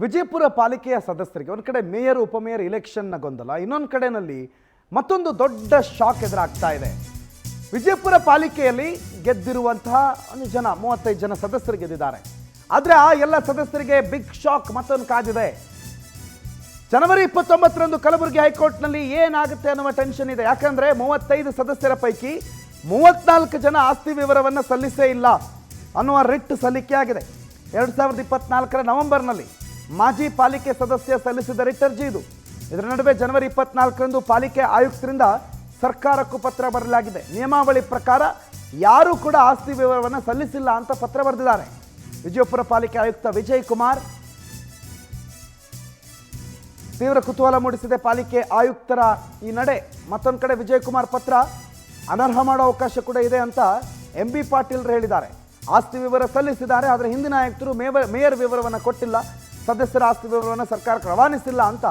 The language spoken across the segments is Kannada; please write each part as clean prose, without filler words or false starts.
ವಿಜಯಪುರ ಪಾಲಿಕೆಯ ಸದಸ್ಯರಿಗೆ ಒಂದು ಕಡೆ ಮೇಯರ್ ಉಪಮೇಯರ್ ಇಲೆಕ್ಷನ್ನ ಗೊಂದಲ, ಇನ್ನೊಂದು ಕಡೆನಲ್ಲಿ ಮತ್ತೊಂದು ದೊಡ್ಡ ಶಾಕ್ ಎದುರಾಗ್ತಾ ಇದೆ. ವಿಜಯಪುರ ಪಾಲಿಕೆಯಲ್ಲಿ ಗೆದ್ದಿರುವಂತಹ ಒಂದು ಜನ 35 ಜನ ಸದಸ್ಯರು ಗೆದ್ದಿದ್ದಾರೆ. ಆದರೆ ಆ ಎಲ್ಲ ಸದಸ್ಯರಿಗೆ ಬಿಗ್ ಶಾಕ್ ಮತ್ತೊಂದು ಕಾದಿದೆ. ಜನವರಿ 29ರಂದು ಕಲಬುರಗಿ ಹೈಕೋರ್ಟ್ನಲ್ಲಿ ಏನಾಗುತ್ತೆ ಅನ್ನುವ ಟೆನ್ಷನ್ ಇದೆ. ಯಾಕಂದ್ರೆ 35 ಸದಸ್ಯರ ಪೈಕಿ 34 ಜನ ಆಸ್ತಿ ವಿವರವನ್ನು ಸಲ್ಲಿಸೇ ಇಲ್ಲ ಅನ್ನುವ ರಿಟ್ ಸಲ್ಲಿಕೆ ಆಗಿದೆ. 2024ರ ನವೆಂಬರ್ನಲ್ಲಿ ಮಾಜಿ ಪಾಲಿಕೆ ಸದಸ್ಯ ಸಲ್ಲಿಸಿದ ರಿಟ್ ಅರ್ಜಿ ಇದು. ಇದರ ನಡುವೆ ಜನವರಿ 24ರಂದು ಪಾಲಿಕೆ ಆಯುಕ್ತರಿಂದ ಸರ್ಕಾರಕ್ಕೂ ಪತ್ರ ಬರೆಯಲಾಗಿದೆ. ನಿಯಮಾವಳಿ ಪ್ರಕಾರ ಯಾರೂ ಕೂಡ ಆಸ್ತಿ ವಿವರವನ್ನು ಸಲ್ಲಿಸಿಲ್ಲ ಅಂತ ಪತ್ರ ಬರೆದಿದ್ದಾರೆ. ವಿಜಯಪುರ ಪಾಲಿಕೆ ಆಯುಕ್ತ ವಿಜಯ್ ಕುಮಾರ್ ತೀವ್ರ ಕುತೂಹಲ ಮೂಡಿಸಿದೆ ಪಾಲಿಕೆ ಆಯುಕ್ತರ ಈ ನಡೆ. ಮತ್ತೊಂದು ಕಡೆ ವಿಜಯ್ ಕುಮಾರ್ ಪತ್ರ ಅನರ್ಹ ಮಾಡೋ ಅವಕಾಶ ಕೂಡ ಇದೆ ಅಂತ MB ಪಾಟೀಲ್ ಹೇಳಿದ್ದಾರೆ. ಆಸ್ತಿ ವಿವರ ಸಲ್ಲಿಸಿದ್ದಾರೆ, ಆದರೆ ಹಿಂದಿನ ಆಯುಕ್ತರು ಮೇಯರ್ ವಿವರವನ್ನು ಕೊಟ್ಟಿಲ್ಲ, ಸದಸ್ಯರ ಆಸ್ತಿ ವಿವರವನ್ನು ಸರ್ಕಾರಕ್ಕೆ ರವಾನಿಸಿಲ್ಲ ಅಂತ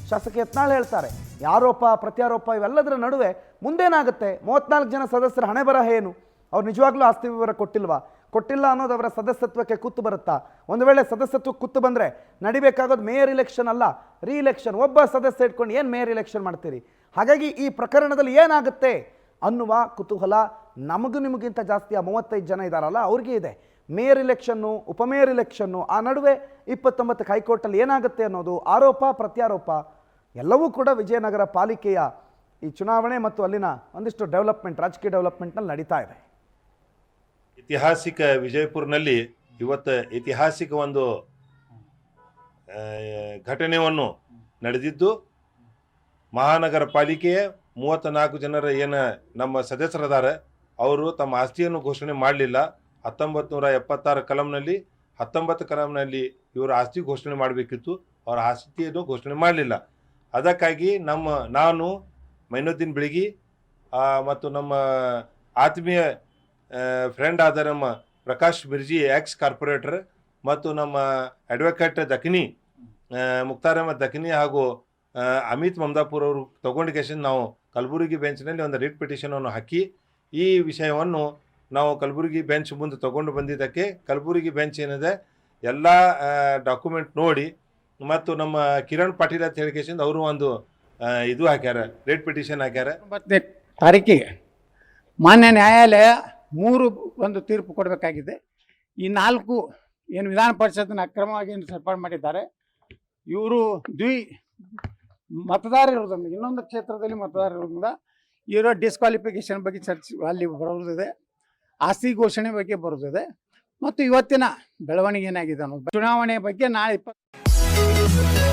ಶಾಸಕ ಯತ್ನಾಳ್ ಹೇಳ್ತಾರೆ. ಆರೋಪ ಪ್ರತ್ಯಾರೋಪ ಇವೆಲ್ಲದರ ನಡುವೆ ಮುಂದೇನಾಗುತ್ತೆ? 34 ಜನ ಸದಸ್ಯರ ಹಣೆ ಬರಹ ಏನು? ಅವ್ರು ನಿಜವಾಗ್ಲೂ ಆಸ್ತಿ ವಿವರ ಕೊಟ್ಟಿಲ್ಲ ಅನ್ನೋದು ಅವರ ಸದಸ್ಯತ್ವಕ್ಕೆ ಕುತ್ತು ಬರುತ್ತಾ? ಒಂದು ವೇಳೆ ಸದಸ್ಯತ್ವಕ್ಕೆ ಕುತ್ತು ಬಂದರೆ ನಡಿಬೇಕಾಗೋದು ಮೇಯರ್ ಇಲೆಕ್ಷನ್ ಅಲ್ಲ, ರೀ ಇಲೆಕ್ಷನ್. ಒಬ್ಬ ಸದಸ್ಯ ಇಟ್ಕೊಂಡು ಏನು ಮೇಯರ್ ಇಲೆಕ್ಷನ್ ಮಾಡ್ತೀರಿ? ಹಾಗಾಗಿ ಈ ಪ್ರಕರಣದಲ್ಲಿ ಏನಾಗುತ್ತೆ ಅನ್ನುವ ಕುತೂಹಲ ನಮಗೂ ನಿಮಗಿಂತ ಜಾಸ್ತಿ ಆ 35 ಜನ ಇದ್ದಾರಲ್ಲ ಅವ್ರಿಗೆ ಇದೆ. ಮೇಯರ್ ಇಲೆಕ್ಷನ್ನು, ಉಪಮೇಯರ್ ಇಲೆಕ್ಷನ್ನು, ಆ ನಡುವೆ 29ಕ್ಕೆ ಹೈಕೋರ್ಟಲ್ಲಿ ಏನಾಗುತ್ತೆ ಅನ್ನೋದು ಆರೋಪ ಪ್ರತ್ಯಾರೋಪ ಎಲ್ಲವೂ ಕೂಡ ವಿಜಯನಗರ ಪಾಲಿಕೆಯ ಈ ಚುನಾವಣೆ ಮತ್ತು ಅಲ್ಲಿನ ಒಂದಿಷ್ಟು ಡೆವಲಪ್ಮೆಂಟ್, ರಾಜಕೀಯ ಡೆವಲಪ್ಮೆಂಟ್ನಲ್ಲಿ ನಡೀತಾ ಇದೆ. ಐತಿಹಾಸಿಕ ವಿಜಯಪುರನಲ್ಲಿ ಇವತ್ತು ಐತಿಹಾಸಿಕ ಒಂದು ಘಟನೆಯನ್ನು ನಡೆದಿದ್ದು, ಮಹಾನಗರ ಪಾಲಿಕೆಯ 34 ಜನರ ಏನು ನಮ್ಮ ಸದಸ್ಯರದಾರ ಅವರು ತಮ್ಮ ಆಸ್ತಿಯನ್ನು ಘೋಷಣೆ ಮಾಡಲಿಲ್ಲ. 1976 ಕಲಂನಲ್ಲಿ 19 ಕಲಂನಲ್ಲಿ ಇವರು ಆಸ್ತಿ ಘೋಷಣೆ ಮಾಡಬೇಕಿತ್ತು, ಅವರ ಆಸ್ತಿಯನ್ನು ಘೋಷಣೆ ಮಾಡಲಿಲ್ಲ. ಅದಕ್ಕಾಗಿ ನಾನು ಮೈನುದ್ದೀನ್ ಬೆಳಗಿ ಮತ್ತು ನಮ್ಮ ಆತ್ಮೀಯ ಫ್ರೆಂಡ್ ಆದ ನಮ್ಮ ಪ್ರಕಾಶ್ ಬಿರ್ಜಿ ಎಕ್ಸ್ ಕಾರ್ಪೊರೇಟರ್ ಮತ್ತು ನಮ್ಮ ಅಡ್ವೊಕೇಟ್ ದಖನಿ ಮುಕ್ತಾರ್ ಅಹಮದ್ ದಖನಿ ಹಾಗೂ ಅಮಿತ್ ಮಮದಾಪುರ್ ಅವರು ತಗೊಂಡು ನಾವು ಕಲಬುರಗಿ ಬೆಂಚ್ನಲ್ಲಿ ಒಂದು ರಿಟ್ ಪಿಟಿಷನನ್ನು ಹಾಕಿ ಈ ವಿಷಯವನ್ನು ನಾವು ಕಲಬುರಗಿ ಬೆಂಚ್ ಮುಂದೆ ತಗೊಂಡು ಬಂದಿದ್ದಕ್ಕೆ ಕಲಬುರಗಿ ಬೆಂಚ್ ಏನಿದೆ ಎಲ್ಲ ಡಾಕ್ಯುಮೆಂಟ್ ನೋಡಿ ಮತ್ತು ನಮ್ಮ ಕಿರಣ್ ಪಾಟೀಲ್ ಅಂತ ಹೇಳಿಕೆಸಿಂದ ಅವರು ಒಂದು ಇದು ಹಾಕ್ಯಾರ, ರಿಟ್ ಪಿಟಿಷನ್ ಹಾಕ್ಯಾರ. 9ನೇ ತಾರೀಕಿಗೆ ಮಾನ್ಯ ನ್ಯಾಯಾಲಯ 3 ಒಂದು ತೀರ್ಪು ಕೊಡಬೇಕಾಗಿದೆ. ಈ 4 ಏನು ವಿಧಾನ ಪರಿಷತ್ನ ಅಕ್ರಮವಾಗಿ ಏನು ಸರಬರಾಜು ಮಾಡಿದ್ದಾರೆ, ಇವರು ಮತದಾರ ಇರೋದ್ರಿಂದ, ಇನ್ನೊಂದು ಕ್ಷೇತ್ರದಲ್ಲಿ ಮತದಾರ ಇರೋದ್ರಿಂದ ಇರೋ ಡಿಸ್ಕ್ವಾಲಿಫಿಕೇಶನ್ ಬಗ್ಗೆ ಚರ್ಚೆ ಅಲ್ಲಿ ಬರೋದಿದೆ, ಆಸ್ತಿ ಘೋಷಣೆ ಬಗ್ಗೆ ಬರೋದಿದೆ ಮತ್ತು ಇವತ್ತಿನ ಬೆಳವಣಿಗೆ ಏನಾಗಿದೆ ಅನ್ನೋದು, ಚುನಾವಣೆ ಬಗ್ಗೆ ನಾಳೆ 20